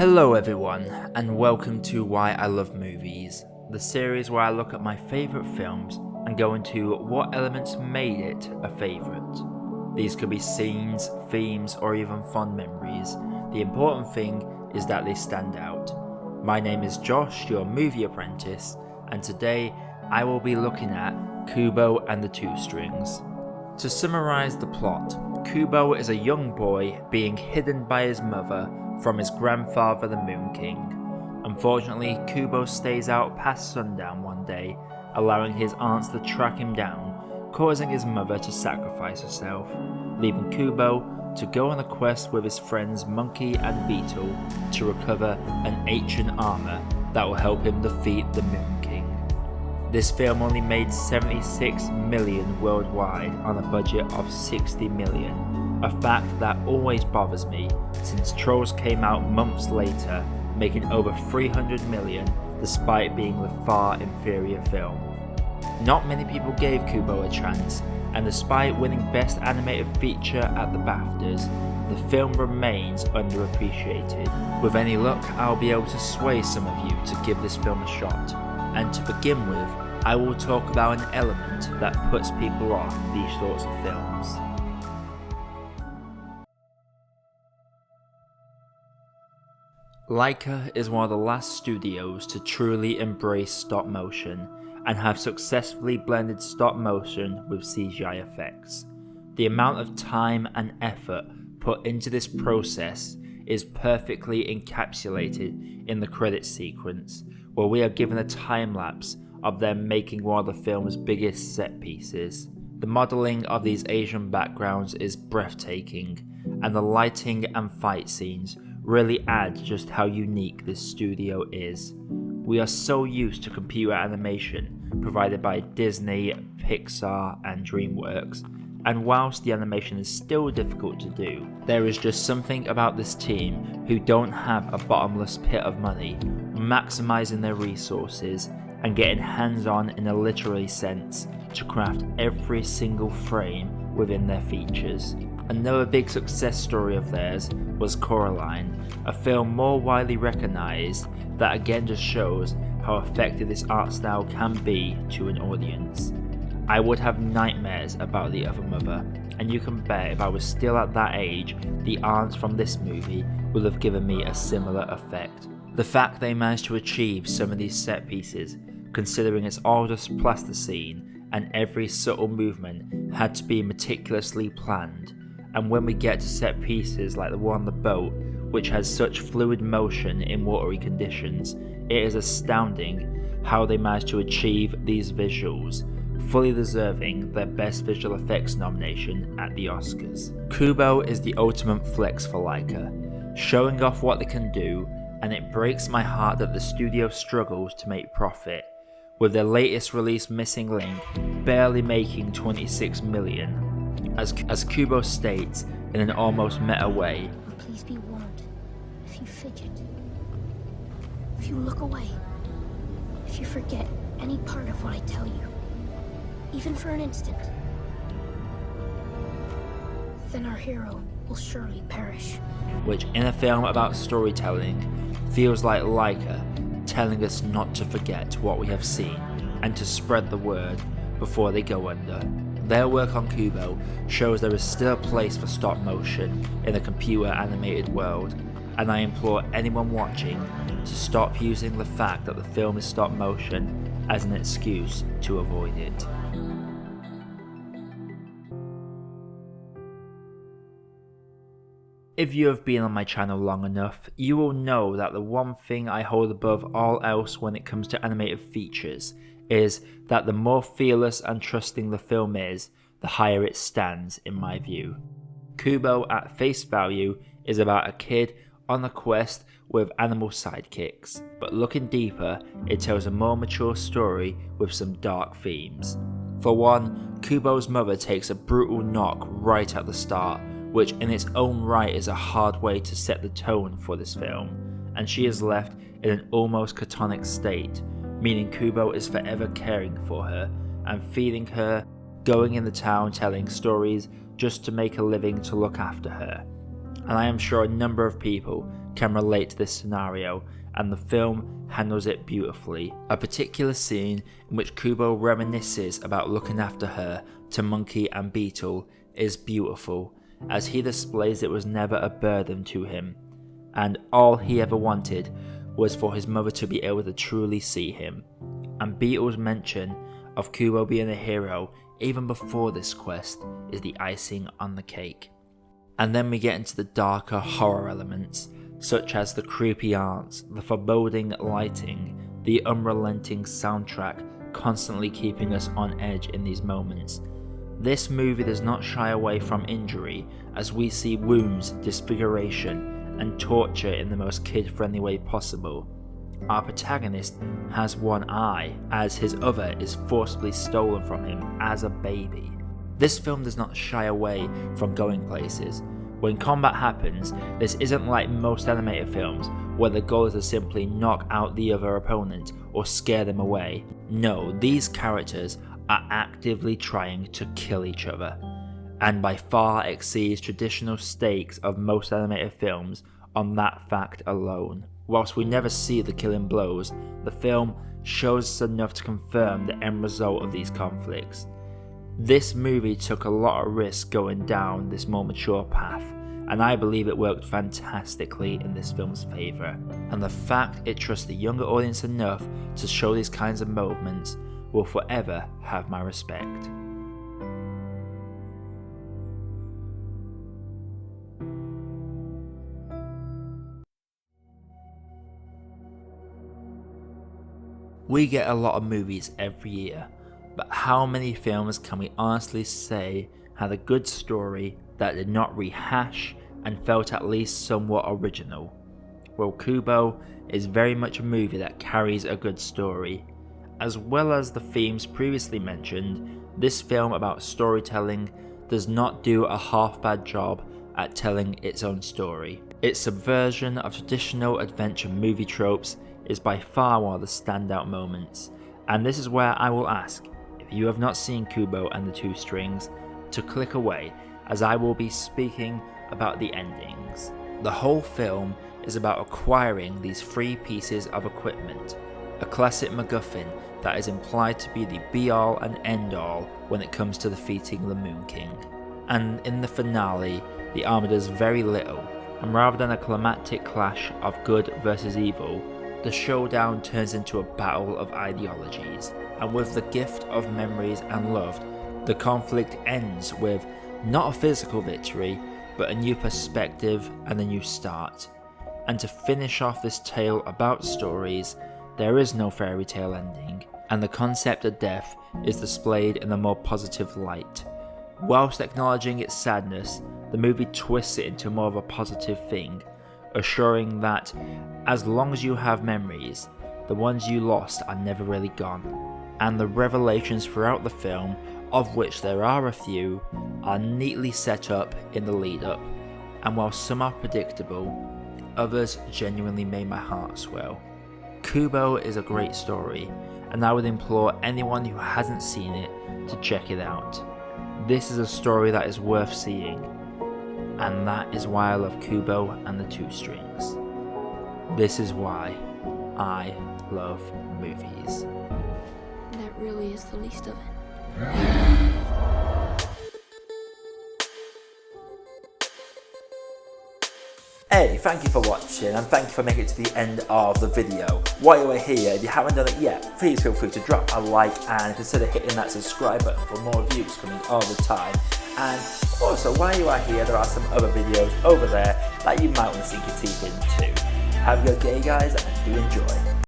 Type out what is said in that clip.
Hello everyone, and welcome to Why I Love Movies, the series where I look at my favourite films and go into what elements made it a favourite. These could be scenes, themes, or even fond memories. The important thing is that they stand out. My name is Josh, your Movie Apprentice, and today I will be looking at Kubo and the Two Strings. To summarise the plot, Kubo is a young boy being hidden by his mother from his grandfather the Moon King. Unfortunately, Kubo stays out past sundown one day, allowing his aunts to track him down, causing his mother to sacrifice herself, leaving Kubo to go on a quest with his friends Monkey and Beetle to recover an ancient armour that will help him defeat the Moon King. This film only made 76 million worldwide on a budget of 60 million, a fact that always bothers me since Trolls came out months later, making over 300 million despite being the far inferior film. Not many people gave Kubo a chance, and despite winning Best Animated Feature at the BAFTAs, the film remains underappreciated. With any luck, I'll be able to sway some of you to give this film a shot, and to begin with, I will talk about an element that puts people off these sorts of films. Laika is one of the last studios to truly embrace stop motion and have successfully blended stop motion with CGI effects. The amount of time and effort put into this process is perfectly encapsulated in the credits sequence, where we are given a time lapse of them making one of the film's biggest set pieces. The modelling of these Asian backgrounds is breathtaking, and the lighting and fight scenes really add just how unique this studio is. We are so used to computer animation provided by Disney, Pixar and DreamWorks, and whilst the animation is still difficult to do, there is just something about this team who don't have a bottomless pit of money, maximising their resources and getting hands-on in a literary sense to craft every single frame within their features. Another big success story of theirs was Coraline, a film more widely recognised that again just shows how effective this art style can be to an audience. I would have nightmares about The Other Mother, and you can bet if I was still at that age, the aunts from this movie would have given me a similar effect. The fact they managed to achieve some of these set pieces, considering it's all just plasticine and every subtle movement had to be meticulously planned, and when we get to set pieces like the one on the boat, which has such fluid motion in watery conditions, it is astounding how they managed to achieve these visuals, fully deserving their Best Visual Effects nomination at the Oscars. Kubo is the ultimate flex for Laika, showing off what they can do, and it breaks my heart that the studio struggles to make profit, with their latest release Missing Link barely making 26 million. As Kubo states in an almost meta way, please be warned, if you fidget, if you look away, if you forget any part of what I tell you, even for an instant, then our hero will surely perish. Which in a film about storytelling feels like Laika telling us not to forget what we have seen and to spread the word before they go under. Their work on Kubo shows there is still a place for stop motion in a computer animated world, and I implore anyone watching to stop using the fact that the film is stop motion as an excuse to avoid it. If you have been on my channel long enough, you will know that the one thing I hold above all else when it comes to animated features is that the more fearless and trusting the film is, the higher it stands in my view. Kubo at face value is about a kid on a quest with animal sidekicks, but looking deeper, it tells a more mature story with some dark themes. For one, Kubo's mother takes a brutal knock right at the start, which in its own right is a hard way to set the tone for this film, and she is left in an almost catatonic state, meaning Kubo is forever caring for her and feeding her, going in the town telling stories just to make a living to look after her. And I am sure a number of people can relate to this scenario, and the film handles it beautifully. A particular scene in which Kubo reminisces about looking after her to Monkey and Beetle is beautiful, as he displays it was never a burden to him, and all he ever wanted was for his mother to be able to truly see him. And Beetle's mention of Kubo being a hero even before this quest is the icing on the cake. And then we get into the darker horror elements, such as the creepy art, the foreboding lighting, the unrelenting soundtrack constantly keeping us on edge in these moments. This movie does not shy away from injury, as we see wounds, disfiguration, and torture in the most kid-friendly way possible. Our protagonist has one eye, as his other is forcibly stolen from him as a baby. This film does not shy away from going places. When combat happens, this isn't like most animated films, where the goal is to simply knock out the other opponent or scare them away. No, these characters are actively trying to kill each other, and by far exceeds traditional stakes of most animated films on that fact alone. Whilst we never see the killing blows, the film shows us enough to confirm the end result of these conflicts. This movie took a lot of risk going down this more mature path, and I believe it worked fantastically in this film's favour, and the fact it trusts the younger audience enough to show these kinds of moments will forever have my respect. We get a lot of movies every year, but how many films can we honestly say had a good story that did not rehash and felt at least somewhat original? Well, Kubo is very much a movie that carries a good story. As well as the themes previously mentioned, this film about storytelling does not do a half-bad job at telling its own story. Its subversion of traditional adventure movie tropes is by far one of the standout moments, and this is where I will ask, if you have not seen Kubo and the Two Strings, to click away, as I will be speaking about the endings. The whole film is about acquiring these 3 pieces of equipment, a classic MacGuffin that is implied to be the be-all and end-all when it comes to defeating the Moon King. And in the finale, the armor does very little, and rather than a climactic clash of good versus evil, the showdown turns into a battle of ideologies, and with the gift of memories and love, the conflict ends with not a physical victory, but a new perspective and a new start. And to finish off this tale about stories, there is no fairy tale ending, and the concept of death is displayed in a more positive light. Whilst acknowledging its sadness, the movie twists it into more of a positive thing, assuring that as long as you have memories, the ones you lost are never really gone. And the revelations throughout the film, of which there are a few, are neatly set up in the lead up, and while some are predictable, others genuinely made my heart swell. Kubo is a great story, and I would implore anyone who hasn't seen it to check it out. This is a story that is worth seeing, and that is why I love Kubo and the Two Strings. This is why I love movies. That really is the least of it. Hey, thank you for watching, and thank you for making it to the end of the video. While you are here, if you haven't done it yet, please feel free to drop a like and consider hitting that subscribe button for more reviews coming all the time. And also, while you are here, there are some other videos over there that you might want to sink your teeth into. Have a good day, guys, and do enjoy.